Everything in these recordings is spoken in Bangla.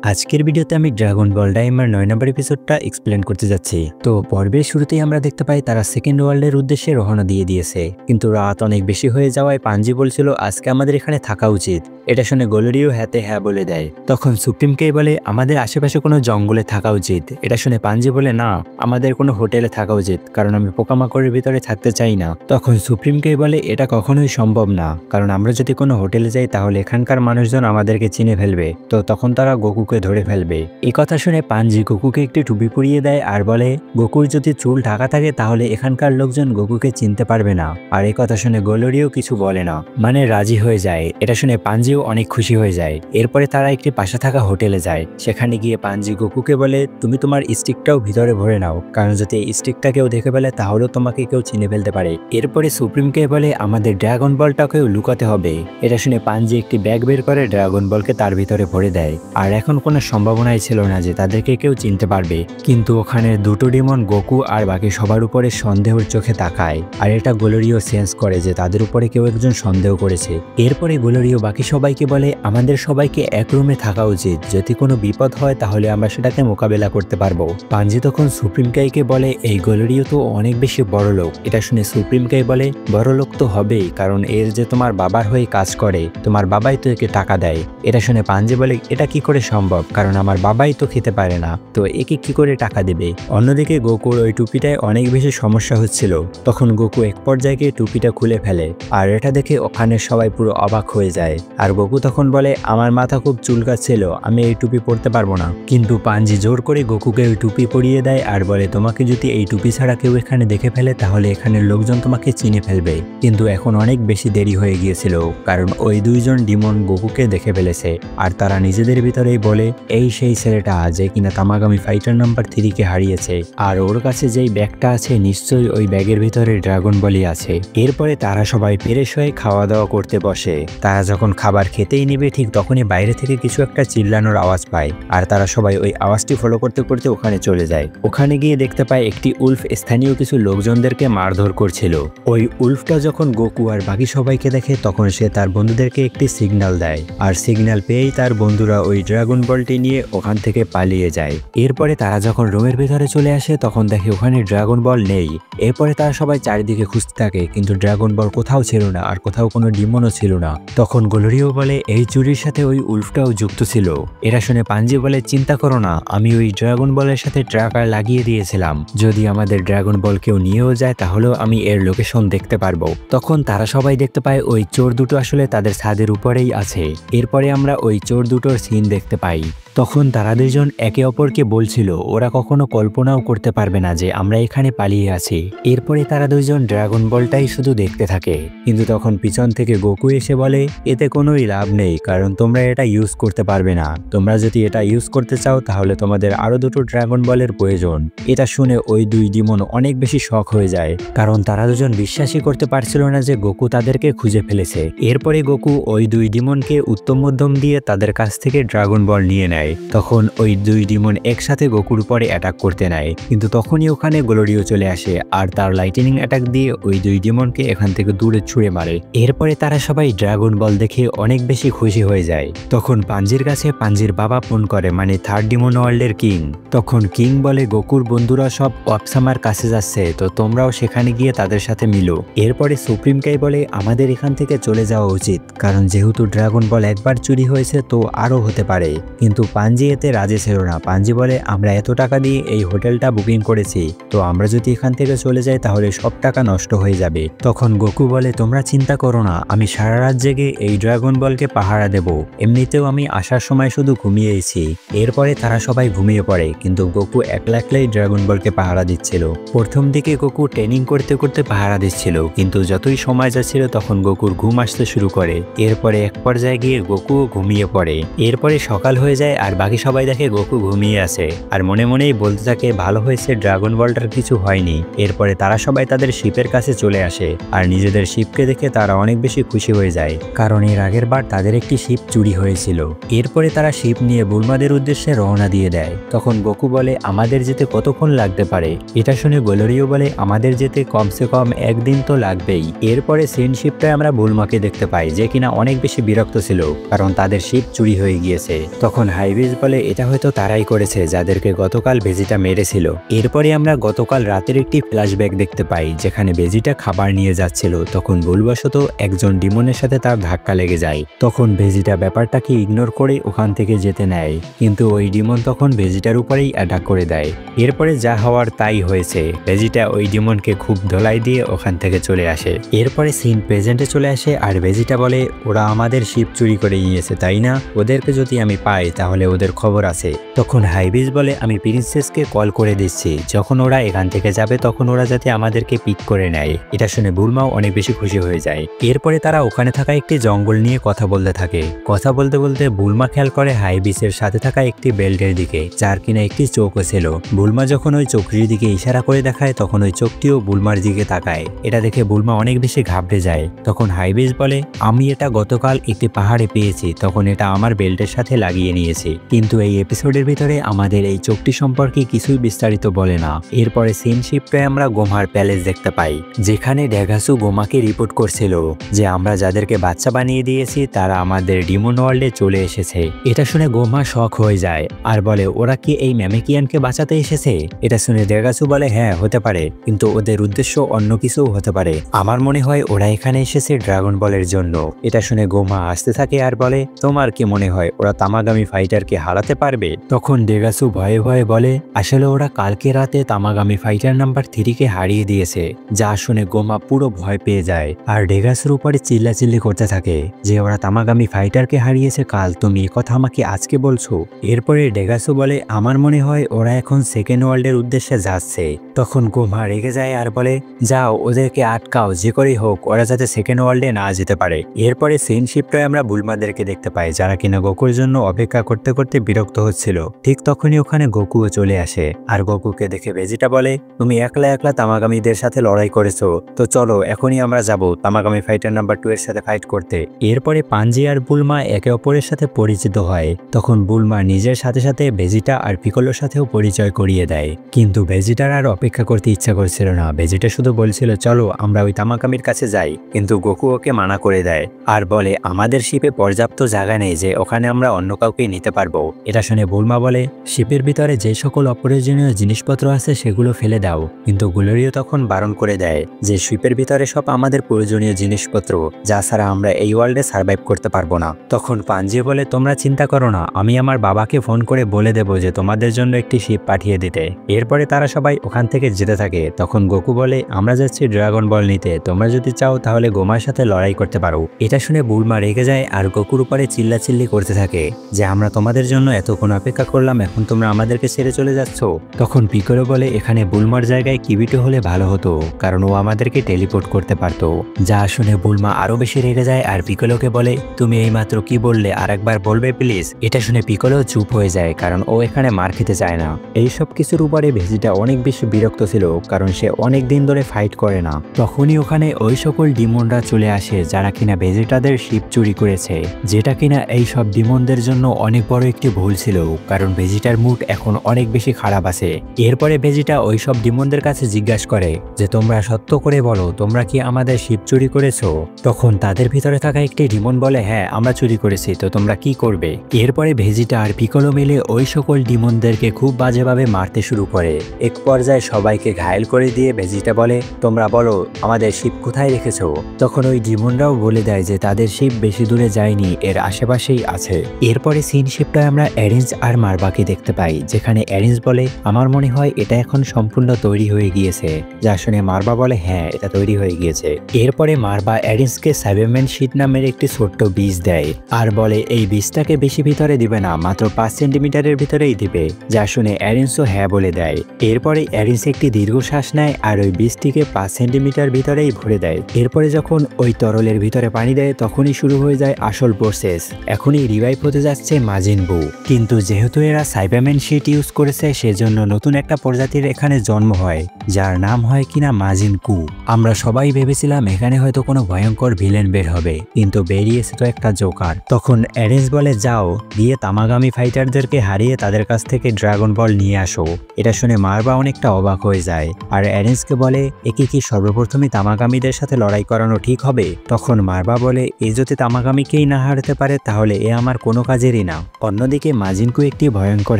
আজকের ভিডিওতে আমি ড্রাগন বল ডাইমার 9 নম্বর এপিসোডটা এক্সপ্লেন করতে যাচ্ছি। তো পর্বের শুরুতেই আমরা দেখতে পাই তারা সেকেন্ড ওয়ার্ল্ডের উদ্দেশ্যে রওনা দিয়ে দিয়েছে, কিন্তু রাত অনেক বেশি হয়ে যাওয়ায় পাঞ্জি বলছিল আজকে আমাদের এখানে থাকা উচিত। এটা শুনে গোলেরিও হাতে হ্যাঁ বলে দেয়। তখন সুপ্রিমকে বলে আমাদের আশেপাশে কোনো জঙ্গলে থাকা উচিত। এটা শুনে পাঞ্জি বলে না, আমাদের কোনো হোটেলে থাকা উচিত, কারণ আমি পোকামাকড়ের ভিতরে থাকতে চাই না। তখন সুপ্রিমকে বলে এটা কখনোই সম্ভব না, কারণ আমরা যদি কোনো হোটেলে যাই তাহলে এখানকার মানুষজন আমাদেরকে চিনে ফেলবে, তো তখন তারা গোকুকে ধরে ফেলবে। এই কথা শুনে পাঞ্জি গোকুকে একটি টুপি পরিয়ে দেয় আর বলে গোকুর যদি চুল ঢাকা থাকে তাহলে এখানকার লোকজন গোকুকে চিনতে পারবে না। আর এই কথা শুনে গোলেরিও কিছু বলে না, মানে রাজি হয়ে যায়। এটা শুনে পাঞ্জিও অনেক খুশি হয়ে যায়। এরপরে তারা একটি পাশে থাকা হোটেলে যায়। সেখানে গিয়ে পাঞ্জি গোকুকে বলে তুমি তোমার স্টিকটাও ভিতরে ভরে নাও, কারণ যদি এই স্টিকটা কেউ দেখে ফেলে তাহলেও তোমাকে কেউ চিনে ফেলতে পারে। এরপরে সুপ্রিমকে বলে আমাদের ড্রাগন বলটাকেও লুকাতে হবে। এটা শুনে পাঞ্জি একটি ব্যাগ বের করে ড্রাগন বলকে তার ভিতরে ভরে দেয়। আর এখন কোনো সম্ভাবনাই ছিল না যে তাদেরকে কেউ চিনতে পারবে, কিন্তু ওখানে দুটো ডিমন গোকু আর বাকি সবার উপরে সন্দেহের চোখে তাকায়। আর এটা গোলেরিও সেন্স করে যে তাদের উপরে কেউ একজন সন্দেহ করেছে। এরপরে গোলেরিও বাকি সবাইকে বলে আমাদের সবাইকে এক রুমে থাকা উচিত, যদি কোনো বিপদ হয় তাহলে আমরা সেটাকে মোকাবেলা করতে পারবো। পাঞ্জি তখন সুপ্রিমকাইকে বলে এই গোলেরিও তো অনেক বেশি বড় লোক। এটা শুনে সুপ্রিমকাই বলে বড় লোক তো হবেই, কারণ এর যে তোমার বাবার হয়ে কাজ করে, তোমার বাবাই তো একে টাকা দেয়। এটা শুনে পাঞ্জি বলে এটা কি করে সম্ভব, কারণ আমার বাবাই তো খেতে পারে না, তো একে কি করে টাকা দেবে। অন্যদিকে গোকুর ওই টুপিটায় অনেক বেশি সমস্যা হচ্ছিল। তখন গোকু এক পর্যায়ে গিয়ে টুপিটা খুলে ফেলে, আর এটা দেখে ওখানে সবাই পুরো অবাক হয়ে যায়। আর গোকু তখন বলে আমার মাথা খুব চুলকাচ্ছিল, আমি এই টুপি পরতে পারবো না। কিন্তু পাঞ্জি জোর করে গোকুকে ওই টুপি পরিয়ে দেয় আর বলে তোমাকে যদি এই টুপি ছাড়া কেউ এখানে দেখে ফেলে তাহলে এখানের লোকজন তোমাকে চিনে ফেলবে। কিন্তু এখন অনেক বেশি দেরি হয়ে গিয়েছিল, কারণ ওই দুইজন ডিমন গোকুকে দেখে ফেলেছে। আর তারা নিজেদের ভিতরেই বলে এই সেই ছেলেটা যে কিনা তামাগামি ফাইটার নাম্বার 3 কে হারিয়েছে, আর ওর কাছে যেই ব্যাগটা আছে নিশ্চয়ই ওই ব্যাগের ভিতরে ড্রাগন বলই আছে। এরপরে তারা সবাই ফ্রেশ হয়ে খাওয়া দাওয়া করতে বসে। তারা যখন খাবার খেতেই নেবে ঠিক তখনই বাইরে থেকে কিছু একটা চিল্লানোর আওয়াজ পায়, আর তারা সবাই ওই আওয়াজটি ফলো করতে করতে ওখানে চলে যায়। ওখানে গিয়ে দেখতে পায় একটি উল্ফ স্থানীয় কিছু লোকজনদেরকে মারধর করছিল। ওই উল্ফটা যখন গোকু আর বাকি সবাইকে দেখে তখন সে তার বন্ধুদেরকে একটি সিগন্যাল দেয়, আর সিগন্যাল পেয়েই তার বন্ধুরা ওই ড্রাগন বলটি নিয়ে ওখান থেকে পালিয়ে যায়। এরপরে তারা যখন রুমের ভিতরে চলে আসে তখন দেখে ওখানে ড্রাগন বল নেই। এরপরে তারা সবাই চারিদিকে খুঁজতে থাকে, কিন্তু ড্রাগন বল কোথাও ছিল না, আর কোথাও কোনো ডিমনও ছিল না। তখন গোলেরিও বলে এই চুরির সাথে ওই উল্ফটাও যুক্ত ছিল। এরা শুনে পাঞ্জি বলে চিন্তা করো না, আমি ওই ড্রাগন বলের সাথে ট্র্যাকার লাগিয়ে দিয়েছিলাম, যদি আমাদের ড্রাগন বল কেউ নিয়েও যায় তাহলেও আমি এর লোকেশন দেখতে পারবো। তখন তারা সবাই দেখতে পায় ওই চোর দুটো আসলে তাদের ছাদের উপরেই আছে। এরপরে আমরা ওই চোর দুটোর সিন দেখতে পাই। তখন তারা দুজন একে অপরকে বলছিল ওরা কখনো কল্পনাও করতে পারবে না যে আমরা এখানে পালিয়ে আছি। এরপরে তারা দুজন ড্রাগন বলটাই শুধু দেখতে থাকে, কিন্তু তখন পিছন থেকে গোকু এসে বলে এতে কোনোই লাভ নেই, কারণ তোমরা এটা ইউজ করতে পারবে না। তোমরা যদি এটা ইউজ করতে চাও তাহলে তোমাদের আরো দুটো ড্রাগন বলের প্রয়োজন। এটা শুনে ওই দুই ডিমন অনেক বেশি শক হয়ে যায়, কারণ তারা দুজন বিশ্বাসই করতে পারছিল না যে গোকু তাদেরকে খুঁজে ফেলেছে। এরপরে গোকু ওই দুই ডিমনকে উত্তম মধ্যম দিয়ে তাদের কাছ থেকে ড্রাগন বল নিয়ে নেয়। তখন ওই দুই ডিমন একসাথে গোকুর উপরে অ্যাটাক করতে নেয়, কিন্তু তখনই ওখানে গোলেরিও চলে আসে আর তার লাইটেনিং অ্যাটাক দিয়ে ওই দুই ডিমনকে এখান থেকে দূরে ছুঁড়ে মারে। এরপরে তারা সবাই ড্রাগন বল দেখে অনেক বেশি খুশি হয়ে যায়। তখন পাঞ্জির কাছে পাঞ্জির বাবা ফোন করে, মানে থার্ড ডিমন ওয়ার্ল্ডের কিং। তখন কিং বলে গোকুর বন্ধুরা সব ওয়াপসামার কাছে যাচ্ছে, তো তোমরাও সেখানে গিয়ে তাদের সাথে মিলো। এরপরে সুপ্রিমকাই বলে আমাদের এখান থেকে চলে যাওয়া উচিত, কারণ যেহেতু ড্রাগন বল একবার চুরি হয়েছে তো আরো হতে পারে। কিন্তু পাঞ্জি এতে রাজি ছিল না। পাঞ্জি বলে আমরা এত টাকা দিয়ে এই হোটেলটা বুকিং করেছি, তো আমরা যদি এখান থেকে চলে যাই তাহলে সব টাকা নষ্ট হয়ে যাবে। তখন গোকু বলে তোমরা চিন্তা করো না, আমি সারা রাত জেগে এই ড্রাগন বলকে পাহারা দেব, এমনিতেও আমি আসার সময় শুধু ঘুমিয়েছি। এরপরে তারা সবাই ঘুমিয়ে পড়ে, কিন্তু গোকু একলা একলাই ড্রাগন বলকে পাহারা দিচ্ছিল। প্রথম দিকে গোকু ট্রেনিং করতে করতে পাহারা দিচ্ছিল, কিন্তু যতই সময় যাচ্ছিল তখন গোকুর ঘুম আসতে শুরু করে। এরপরে এক পর্যায়ে গিয়ে গোকুও ঘুমিয়ে পড়ে। এরপরে সকাল হয়ে যায় আর বাকি সবাই দেখে গোকু ঘুমিয়ে আছে, আর মনে মনেই বলতে থাকে ভালো হয়েছে ড্রাগন বলটার কিছু হয়নি। এরপরে তারা সবাই তাদের শিপের কাছে চলে আসে, আর নিজেদের শিপকে দেখে তারা অনেক বেশি খুশি হয়ে যায়, কারণ এর আগের বার তাদের একটি শিপ চুরি হয়েছিল। এরপরে তারা শিপ নিয়ে বুলমাদের উদ্দেশ্যে রওনা দিয়ে দেয়। তখন গোকু বলে আমাদের যেতে কতক্ষণ লাগতে পারে। এটা শুনে গোলেরিও বলে আমাদের যেতে কমসে কম একদিন তো লাগবেই। এরপরে সেন শিপটায় আমরা বুলমাকে দেখতে পাই, যে কিনা অনেক বেশি বিরক্ত ছিল, কারণ তাদের শিপ চুরি হয়ে গিয়েছে। তখন হাই হাইবিজ বলে এটা হয়তো তারাই করেছে যাদেরকে গতকাল ভেজিটা মেরেছিল। এরপরে আমরা গতকাল রাতের একটি ফ্ল্যাশব্যাক দেখতে পাই যেখানে ভেজিটা খাবার নিয়ে যাচ্ছিল, তখন ভুলবশত একজন ডিমনের সাথে তার ধাক্কা লেগে যায়। তখন ভেজিটা ব্যাপারটাকে ইগনোর করে ওখান থেকে যেতে নেয়, কিন্তু ওই ডিমন তখন ভেজিটার উপরেই অ্যাটাক করে দেয়। এরপরে যা হওয়ার তাই হয়েছে, ভেজিটা ওই ডিমনকে খুব ধলাই দিয়ে ওখান থেকে চলে আসে। এরপরে সিন প্রেজেন্টে চলে আসে আর ভেজিটা বলে ওরা আমাদের শিপ চুরি করে নিয়েছে তাই না, ওদেরকে যদি আমি পাই তাহলে ওদের খবর আছে। তখন হাইবিজ বলে আমি প্রিন্সেসকে কল করে দিচ্ছি, যখন ওরা এখান থেকে যাবে তখন ওরা যাতে আমাদেরকে পিক করে নেয়। এটা শুনে বুলমাও অনেক বেশি খুশি হয়ে যায়। এরপরে তারা ওখানে থাকা একটি জঙ্গল নিয়ে কথা বলতে থাকে। কথা বলতে বলতে বুলমা খেয়াল করে হাইবিজের সাথে থাকা একটি বেল্টের দিকে, যার কিনা একটি চোখও ছিল। বুলমা যখন ওই চোখটির দিকে ইশারা করে দেখায় তখন ওই চোখটিও বুলমার দিকে তাকায়। এটা দেখে বুলমা অনেক বেশি ঘাবড়ে যায়। তখন হাইবিজ বলে আমি এটা গতকাল একটি পাহাড়ে পেয়েছি, তখন এটা আমার বেল্টের সাথে লাগিয়ে নিয়েছি, কিন্তু এই এপিসোডের ভিতরে আমাদের এই চোখটি সম্পর্কে কিছুই বিস্তারিত বলে না। এরপরে সিন শিফটে আমরা গোমার প্যালেস দেখতে পাই, যেখানে ড্যাগাসু গোমাকে রিপোর্ট করছিল যে আমরা যাদেরকে বাচ্চা বানিয়ে দিয়েছি তারা আমাদের ডিমন ওয়ার্ল্ডে চলে এসেছে। এটা শুনে গোমা শক হয়ে যায় আর বলে ওরা কি এই ম্যামেকিয়ানকে বাঁচাতে এসেছে? এটা শুনে ড্যাগাসু বলে হ্যাঁ হতে পারে, কিন্তু ওদের উদ্দেশ্য অন্য কিছু হতে পারে। আমার মনে হয় ওরা এখানে এসেছে ড্রাগন বলের জন্য। এটা শুনে গোমা আসতে থাকে আর বলে তোমার কি মনে হয় ওরা তামাগামি ফাইটারকে হারাতে পারবে? তখন ড্যাগাসু ভয়ে ভয়ে বলে আসলে ওরা কালকে রাতে তামাগামি ফাইটার নাম্বার 3কে হারিয়ে দিয়েছে। যা শুনে গোমা পুরো ভয় পেয়ে যায় আর ড্যাগাসুর উপরে চিল্লাচিল্লি করতে থাকে যে ওরা তামাগামি ফাইটারকে হারিয়েছে কাল, তুমি এ কথা আমাকে আজকে বলছো? এরপরে ড্যাগাসু বলে আমার মনে হয় ওরা এখন সেকেন্ড ওয়ার্ল্ডের উদ্দেশ্যে যাচ্ছে। তখন গোমা রেগে যায় আর বলে যাও ওদেরকে আটকাও, যে করেই হোক ওরা যাতে সেকেন্ড ওয়ার্ল্ডে না যেতে পারে। এরপরে সিন শিফটে আমরা বুলমাদেরকে দেখতে পাই যারা কিনা গোকুর জন্য অপেক্ষা করতে করতে বিরক্ত হচ্ছিল। ঠিক তখনই ওখানে গোকুও চলে আসে আর গোকুকে দেখে ভেজিটা বলে তুমি একলা একলা তামাগামীদের সাথে লড়াই করেছো, তো চলো এখনই আমরা যাব তামাগামি ফাইটার নাম্বার 2 এর সাথে ফাইট করতে। এরপরে পাঞ্জি আর বুলমা একে অপরের সাথে পরিচিত হয়। তখন বুলমা নিজের সাথে সাথে ভেজিটা আর পিকলোর সাথেও পরিচয় করিয়ে দেয়, কিন্তু ভেজিটার আর অপেক্ষা করতে ইচ্ছা করছিল না। ভেজিটা শুধু বলছিল চলো আমরা ওই তামাগামির কাছে যাই, কিন্তু গোকু ওকে মানা করে দেয় আর বলে আমাদের শিপে পর্যাপ্ত জায়গা নেই যে ওখানে আমরা অন্য কাউকে নিতে পারবো। এটা শুনে বুলমা বলে শিপের ভিতরে যে সকল অপ্রয়োজনীয় জিনিসপত্র আছে সেগুলো ফেলে দাও, কিন্তু গ্লোরিও তখন বারণ করে দেয় যে শিপের ভিতরে সব আমাদের প্রয়োজনীয় জিনিসপত্র, যা ছাড়া আমরা এই ওয়ার্ল্ডে সার্ভাইভ করতে পারবো না। তখন পাঞ্জি বলে তোমরা চিন্তা করো না, আমি আমার বাবাকে ফোন করে বলে দেবো যে তোমাদের জন্য একটি শিপ পাঠিয়ে দিতে। এরপরে তারা সবাই ওখান থেকে যেতে থাকে। তখন গোকু বলে আমরা যাচ্ছি ড্রাগন বল নিতে, তোমরা যদি চাও তাহলে গোমার সাথে লড়াই করতে পারো। এটা শুনে বুলমা রেগে যায় আর গোকুর উপরে চিল্লাচিল্লি করতে থাকে যে আমরা তোমাদের জন্য এতক্ষণ অপেক্ষা করলাম, এখন তোমরা আমাদেরকে ছেড়ে চলে যাচ্ছ। তখন পিকলো বলে এখানে বুলমার জায়গায় কিবিটো হলে ভালো হতো, কারণ ও আমাদেরকে টেলিপোর্ট করতে পারতো। যা শুনে বুলমা আরো বেশি রেগে যায় আর পিকলোকে বলে তুমি এইমাত্র কি বললে আর একবার বলবে প্লিজ? এটা শুনে পিকলো চুপ হয়ে যায়, কারণ ও এখানে মার খেতে চায় না। এইসব কিছুর উপরে ভেজিটা অনেক বেশি বিরক্ত ছিল, কারণ সে অনেক দিন ধরে ফাইট করে না। তখনই ওখানে ওই সকল ডিমনরা চলে আসে যারা কিনা ভেজিটাদের শিপ চুরি করেছে, যেটা কিনা এই সব ডিমনদের জন্য অনেক বড় একটি ভুল ছিল, কারণ ভেজিটার মুড এখন অনেক বেশি খারাপ আছে। এরপরে ভেজিটা ওই সব ডিমনদের কাছে জিজ্ঞাসা করে যে তোমরা সত্য করে বলো তোমরা কি আমাদের শিপ চুরি করেছো? তখন তাদের ভিতরে থাকা একটি ডিমন বলে হ্যাঁ আমরা চুরি করেছি, তো তোমরা কি করবে? এরপরে ভেজিটা আর পিকলো মিলে ওই সকল ডিমনদেরকে খুব বাজেভাবে মারতে শুরু করে। এক পর্যায়ে সবাইকে ঘায়েল করে দিয়ে ভেজিটা বলে তোমরা বলো আমাদের শিপ কোথায় রেখেছো? তখন ওই ডিমনরাও বলে দেয় যে তাদের শিপ বেশি দূরে যায়নি, এর আশেপাশেই আছে। এরপরে সিন শিপটায় আমরা অ্যারেঞ্জ আর মারবাকে দেখতে পাই, যেখানে অ্যারেঞ্জ বলে আমার মনে হয় এটা এখন সম্পূর্ণ তৈরি হয়ে গিয়েছে। যা শুনে মারবা বলে হ্যাঁ এটা তৈরি হয়ে গিয়েছে। এরপরে মারবা অ্যারেঞ্জকে সাইবেরম্যান শিট নামের একটি ছোট্ট বীজ দেয় আর বলে এই বীজটাকে বেশি ভিতরে দিবে না, মাত্র 5 সেন্টিমিটারের ভিতরেই দিবে। যা শুনে অ্যারেঞ্জও হ্যাঁ বলে দেয়। এরপরে অ্যারেঞ্জ একটি দীর্ঘশ্বাস নেয় আর ওই বীজটিকে 5 সেন্টিমিটার ভিতরেই ভরে দেয়। এরপরে যখন ওই তরলের ভিতরে পানি দেয় তখনই শুরু হয়ে যায় আসল প্রসেস। এখনই রিভাইভ হতে যাচ্ছে মাজেন বু, কিন্তু যেহেতু এরা সাইবেরম্যান শিট ইউজ করেছে সেজন্য নতুন একটা প্রজাতির এখানে জন্ম হয় যার নাম হয় কিনা মাজিন কু। আমরা সবাই ভেবেছিলাম এখানে হয়তো কোনো ভয়ঙ্কর ভিলেন বের হবে, কিন্তু বেরিয়েছে তো একটা জোকার। তখন অ্যারেঞ্জ বলে যাও গিয়ে তামাগামি ফাইটারদেরকে হারিয়ে তাদের কাছ থেকে ড্রাগন বল নিয়ে আসো। এটা শুনে মারবা অনেকটা অবাক হয়ে যায় আর অ্যারেঞ্জকে বলে একে কি সর্বপ্রথমে তামাগামীদের সাথে লড়াই করানো ঠিক হবে? তখন মারবা বলে এ যদি তামাগামীকেই না হারাতে পারে তাহলে এ আমার কোনো কাজেরই না। অন্যদিকে মাজিনকু একটি ভয়ঙ্কর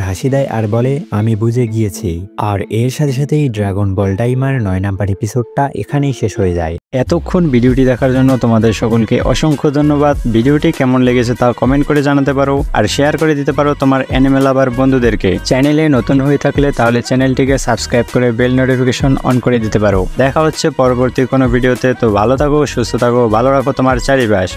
হাসি দেয় আর বলে আমি বুঝে গিয়েছি। আর এর সাথে সাথেই ড্রাগন বল ডাইমার 9 নাম্বার এপিসোডটা এখানেই শেষ হয়ে যায়। এতক্ষণ ভিডিওটি দেখার জন্য তোমাদের সকলকে অসংখ্য ধন্যবাদ। ভিডিওটি কেমন লেগেছে তা কমেন্ট করে জানাতে পারো আর শেয়ার করে দিতে পারো তোমার অ্যানিমে লাভার বন্ধুদেরকে। চ্যানেলে নতুন হয়ে থাকলে তাহলে চ্যানেলটিকে সাবস্ক্রাইব করে বেল নোটিফিকেশন অন করে দিতে পারো। দেখা হচ্ছে পরবর্তী কোনো ভিডিওতে। তো ভালো থাকো, সুস্থ থাকো, ভালো রাখো তোমার চারিপাশ।